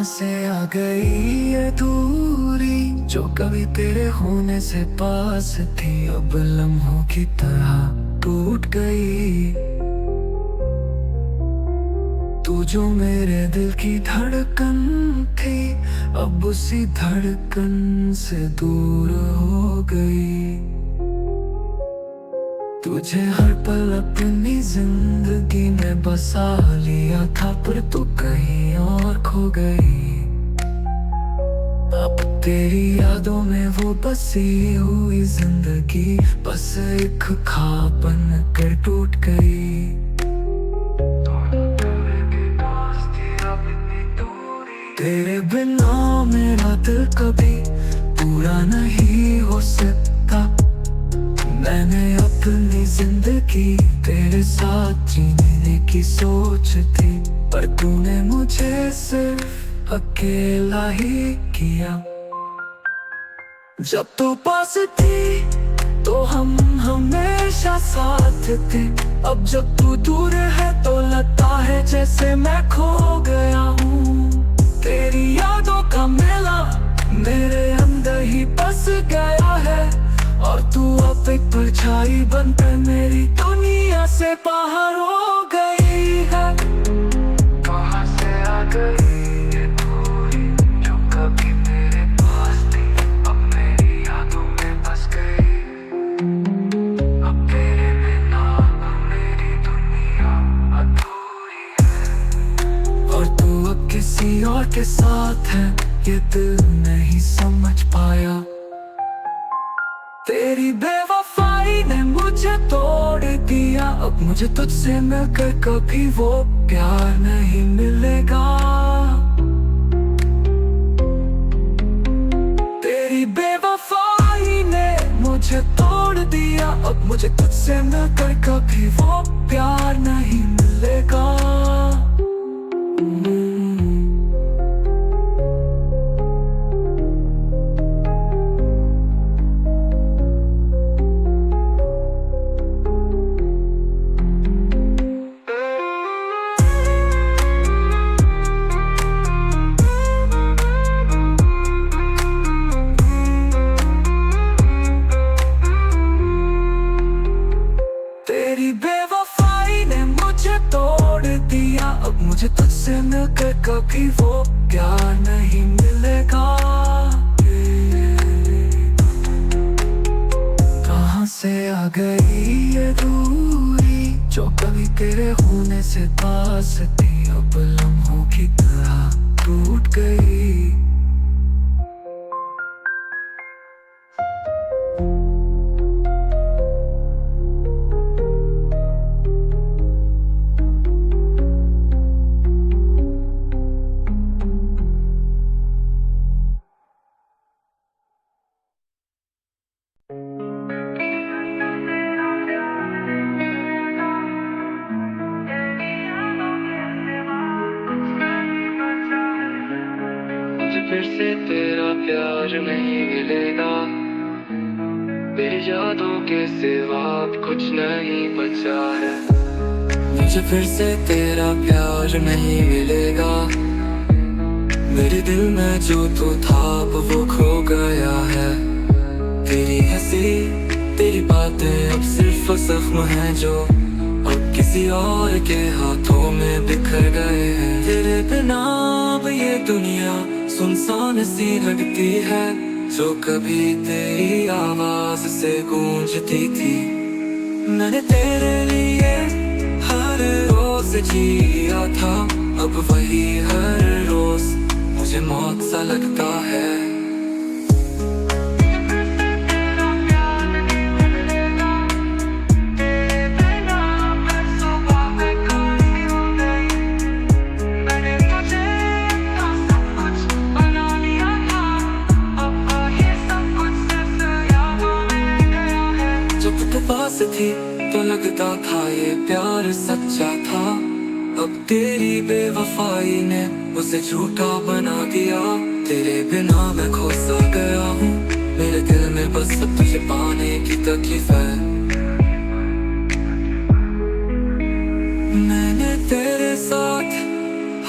से आ गई ये दूरी जो कभी तेरे होने से पास थी, अब लम्हों की तरह टूट गई। तू जो मेरे दिल की धड़कन थी, अब उसी धड़कन से दूर हो गई। तुझे हर पल अपनी जिंदगी में बसा लिया था, पर तू कहीं और खो गई। अब तेरी यादों में वो बसी हुई जिंदगी बस एक ख्वाब बन कर टूट गई। तेरे बिना मेरा दिल कभी पूरा नहीं हो सकता। मैंने अपनी जिंदगी तेरे साथ जीने की सोच थी, पर तूने मुझे सिर्फ अकेला ही किया। जब तू पास थी तो हम हमेशा साथ थे, अब जब तू दूर है तो लगता है जैसे मैं खो गया हूँ। तेरी यादों का मेला मेरे अंदर ही बस गया है, और तू अब एक परछाई बनकर मेरी दुनिया से बाहर हो गई है। कहाँ से आ गई ये दूरी जो कभी मेरे पास थी, अब मेरी यादों में बस गई। अब तेरे बिना मेरी दुनिया अधूरी है, और तू अब किसी और के साथ है, ये दिल नहीं समझ पाया। तेरी बेवफाई ने मुझे तोड़ दिया, अब मुझे तुझसे मिलकर कभी वो प्यार नहीं मिलेगा। तेरी बेवफाई ने मुझे तोड़ दिया, अब मुझे तुझसे मिलकर कभी वो प्यार नहीं मिलेगा। तेरी बेवफाई ने मुझे तोड़ दिया, अब मुझे तुझसे मिलकर कभी वो प्यार नहीं मिलेगा। कहाँ से आ गई ये दूरी जो कभी तेरे होने से पास थी, अब लम्हों की तरह टूट गई। फिर से तेरा प्यार नहीं मिलेगा, मेरी यादों के सिवा अब कुछ नहीं बचा है। मुझे फिर से तेरा प्यार नहीं मिलेगा, मेरे दिल में जो तू था अब वो खो गया है। तेरी हंसी तेरी बातें अब सिर्फ जख्म हैं जो अब किसी और के हाथों में बिखर गए हैं। तेरे बिना अब ये दुनिया सुनसान सी लगती है, जो कभी तेरी आवाज से गूंजती थी। मैंने तेरे लिए हर रोज जिया था, अब वही हर रोज मुझे मौत सा लगता है। पास थी तो लगता था ये प्यार सच्चा था, अब तेरी बेवफाई ने उसे झूठा बना दिया। तेरे बिना मैं खो सा गया हूँ, मेरे दिल में बस अब तुझे पाने की तकलीफ है। मैंने तेरे साथ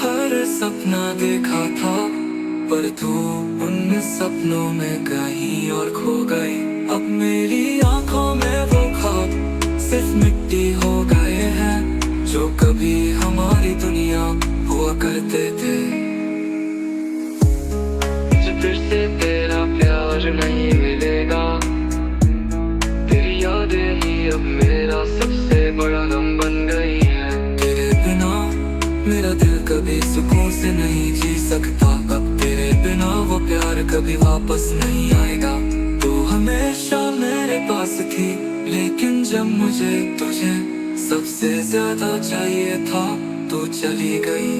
हर सपना देखा था, पर तू उन सपनों में कहीं और खो गई। अब मेरी आंखों में वो ख्वाब सिर्फ मिट्टी हो गए हैं, जो कभी हमारी दुनिया हुआ करते थे। मुझे फिर से तेरा प्यार नहीं मिलेगा, तेरी यादें ही अब मेरा सबसे बड़ा गम बन गई है। तेरे बिना मेरा दिल कभी सुकून से नहीं जी सकता, अब तेरे बिना वो प्यार कभी वापस नहीं आएगा। तू हमेशा मेरे पास थी, लेकिन जब मुझे तुझे सबसे ज्यादा चाहिए था, तू चली गई।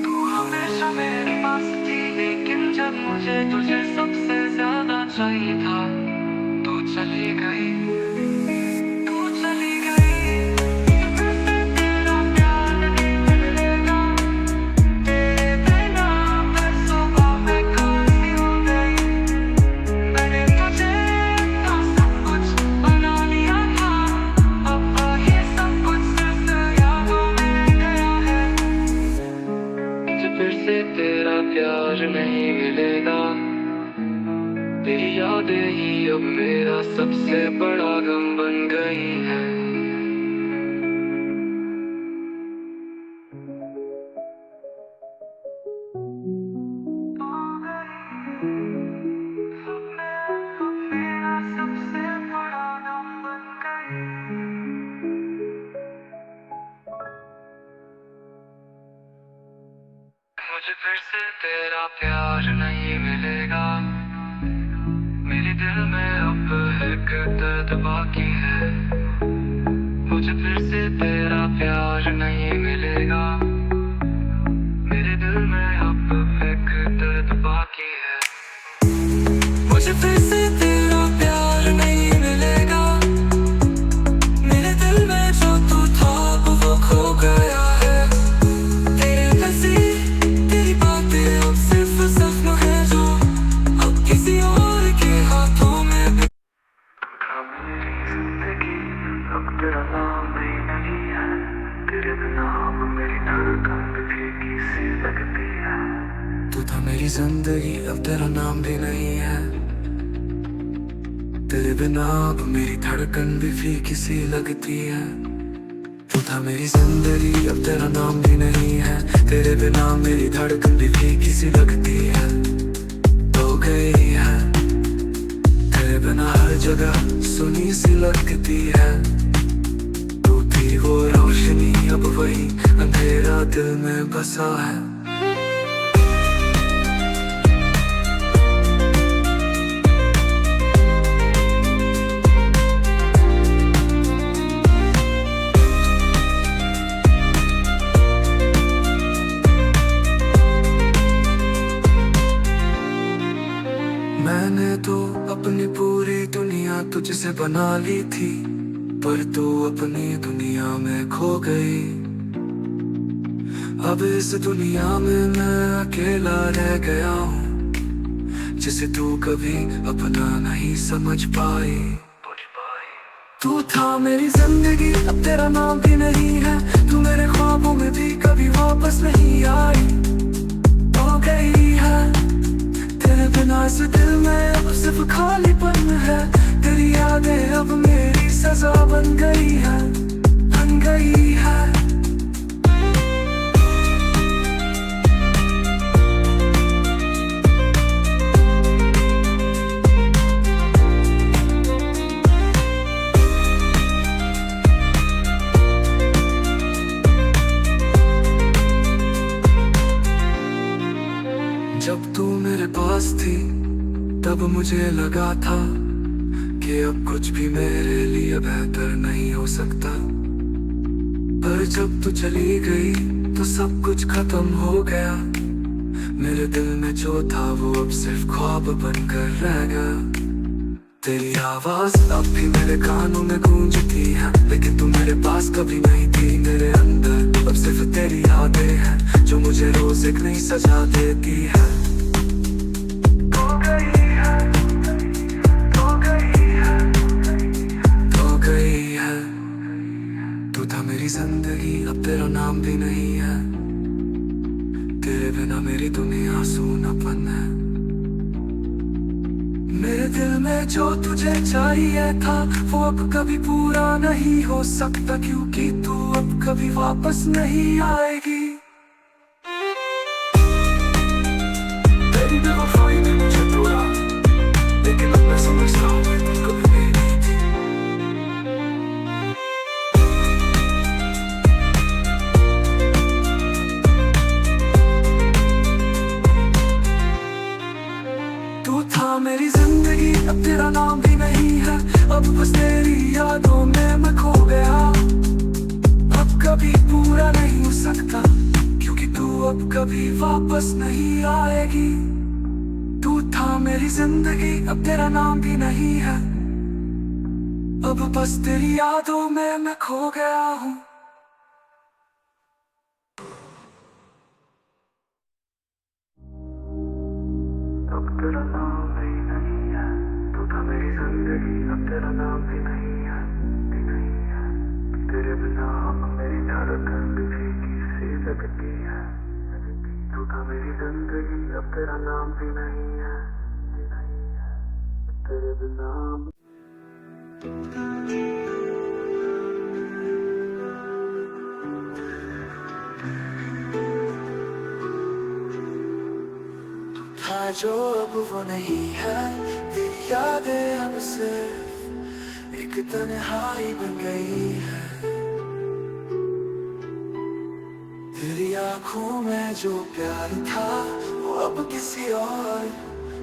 तू हमेशा मेरे पास थी, लेकिन जब मुझे तुझे सबसे ज्यादा चाहिए था, तू चली गई। तू चली गई। फिर से तेरा प्यार नहीं मिलेगा, तेरे बिना मैं सुबह में खाली हो गई। मैंने तुझे इतना सब कुछ बना लिया था, अब वही सब कुछ सिर्फ यादों में रह गया है। मुझे फिर से तेरा प्यार नहीं मिलेगा, तेरी यादें ही अब मेरा सबसे बड़ा गम बन गई हैं। मेरा सबसे बड़ा गम बन गई। मुझे फिर से तेरा प्यार नहीं मिलेगा, मेरे दिल में अब एक दर्द बाकी है। मुझे फिर से तेरा प्यार नहीं मिलेगा, मेरे दिल में अब एक दर्द बाकी है। मुझे फिर से तेरा प्यार नहीं मिलेगा, मेरे दिल में जो तू था वो खो गया है। तेरे हंसी तेरी बातें अब सिर्फ सपना है, जो अब किसी और के हाथों में। मेरी जिंदगी अब तेरा नाम भी नहीं है, तेरे बिना अब मेरी धड़कन भी फीकी सी लगती है। तू था मेरी जिंदगी अब तेरा नाम भी नहीं है, तेरे बिना अब मेरी धड़कन भी फीकी सी लगती है। तू था मेरी जिंदगी अब तेरा नाम भी नहीं है, तेरे बिना मेरी धड़कन भी फीकी सी लगती है। हो गई है तेरे बिना हर जगह सुनी सी लगती है। तू थी वो रोशनी, अब वही अंधेरा दिल में बसा है। मैंने तो अपनी पूरी दुनिया तुझसे बना ली थी, पर तू अपनी दुनिया में खो गई। अब इस दुनिया में मैं अकेला रह गया हूँ, जिसे तू कभी अपना नहीं समझ पाई। तू था मेरी जिंदगी अब तेरा नाम भी नहीं है, तू मेरे ख्वाबों में भी कभी वापस नहीं आई। हो गई है तेरे बिना इस दिल में अब सिर्फ खालीपन है। तेरी यादें अब मेरी सजा बन गई है, बन गई है। जब तू मेरे पास थी तब मुझे लगा था कि अब कुछ भी मेरे लिए बेहतर नहीं हो सकता, पर जब तू चली गई तो सब कुछ खत्म हो गया। मेरे दिल में जो था वो अब सिर्फ ख्वाब बनकर रह गया। तेरी आवाज अब भी मेरे कानों में गूंजती है, लेकिन तू मेरे पास कभी नहीं थी। मेरे अंदर अब सिर्फ तेरी यादें हैं, जो मुझे रोज एक नई सजा देती है। मेरी जिंदगी अब तेरा नाम भी नहीं है, मेरे दिल में जो तुझे चाहिए था वो अब कभी पूरा नहीं हो सकता, क्योंकि तू अब कभी वापस नहीं आएगी। तेरी बेवफाई ने मुझे तोड़ा, लेकिन अब मैं समझता हूँ तू कभी भी नहीं थी। तू था मेरी जिंदगी, अब तेरा नाम भी नहीं है। अब बस तेरी यादों में मैं खो गया। अब कभी पूरा नहीं हो सकता, क्योंकि तू अब कभी वापस नहीं आएगी। तू था मेरी जिंदगी, अब तेरा नाम भी नहीं है। अब बस तेरी यादों में मैं खो गया हूँ। अब तेरा नाम भी नहीं है, तू था मेरी जिंदगी, अब तेरा नाम भी नहीं है, भी नहीं है। तेरे बिना मेरी धड़कन भी फीकी सी लगती है। तू था मेरी जिंदगी, अब तेरा नाम भी नहीं है, भी नहीं है। तेरे बिना था जो अब वो नहीं है। तेरी यादें अब सिर्फ एक तन्हाई बन गई है। तेरी आंखों में जो प्यार था वो अब किसी और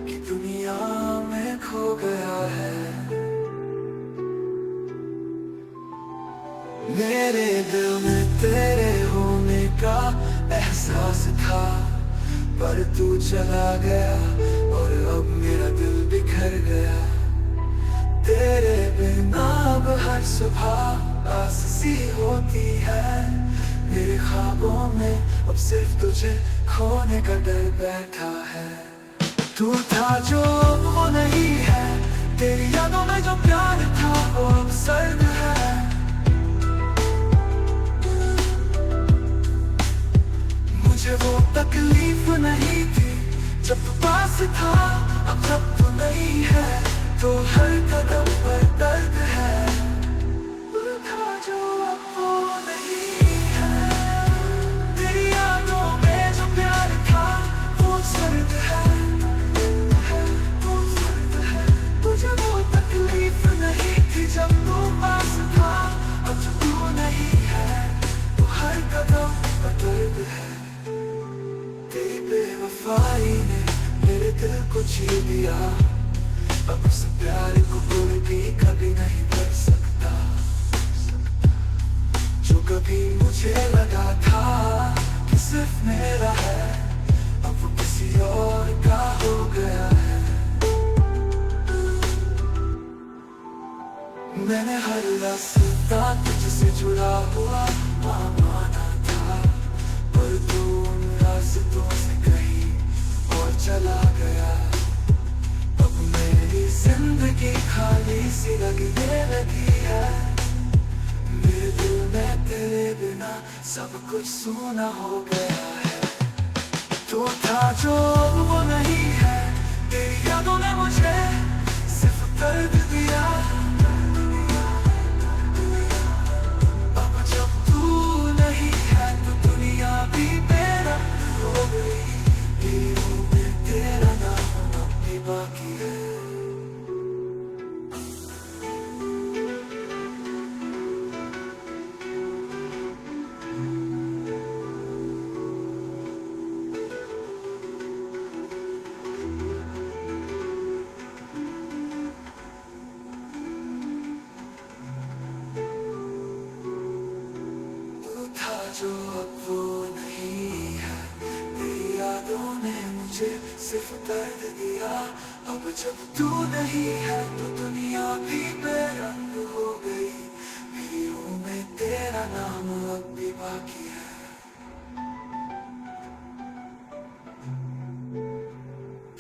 की दुनिया में खो गया है। मेरे दिल में तेरे होने का एहसास था, पर तू चला गया और अब मेरा दिल बिखर गया। तेरे बिना अब हर सुबह आस सी होती है। मेरे ख्वाबों में अब सिर्फ तुझे खोने का डर बैठा है। तू था जो अब वो नहीं है। तेरी यादों में जो प्यार था वो अब सर्द है। मुझे वो तकलीफ नहीं थी जब तू पास था, अब जब तू नहीं है तो हर कदम पर दर्द है। तू था जो अब वो नहीं है। तेरी यादों में जो प्यार था वो सर्द है, वो सर्द है। मुझे वो तकलीफ नहीं थी जब तू पास था, अब जब तू नहीं है तो हर कदम पर दर्द है। तेरी बेवफाई ने मेरे दिल को छीन लिया। अब उस प्यार को कोई भी कभी नहीं कर सकता। जो कभी मुझे लगा था कि सिर्फ मेरा है, अब वो किसी और का हो गया है। मैंने हर रास्ता तुझसे जुड़ा हुआ माना था, पर तू उन रास्तों से कहीं और चला गया। अब मेरी जिंदगी खाली सी लगने लगी है। मेरे दिल में तेरे बिना सब कुछ सूना हो गया है। तू था जो वो नहीं है। तेरी यादों ने मुझे सिर्फ दर्द दिया। अब जब तू नहीं है तो दुनिया भी मेरा हो गई। दिलों में तेरा नाम अब भी बाकी है। जो अब वो नहीं है। तेरी यादों ने मुझे सिर्फ दर्द दिया। अब जब तू नहीं है तो दुनिया भी बेरंग हो गई। मेरी रूह में तेरा नाम अब भी बाकी है।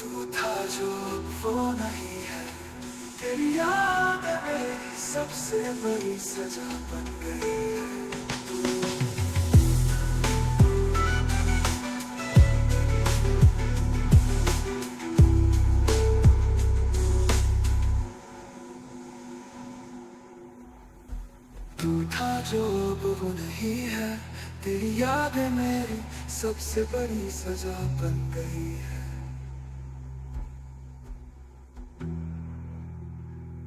तू था जो अब वो नहीं है। तेरी याद मेरी सबसे बड़ी सजा बन गई है। जो अब वो नहीं है, तेरी यादें मेरी सबसे बड़ी सजा बन गई है।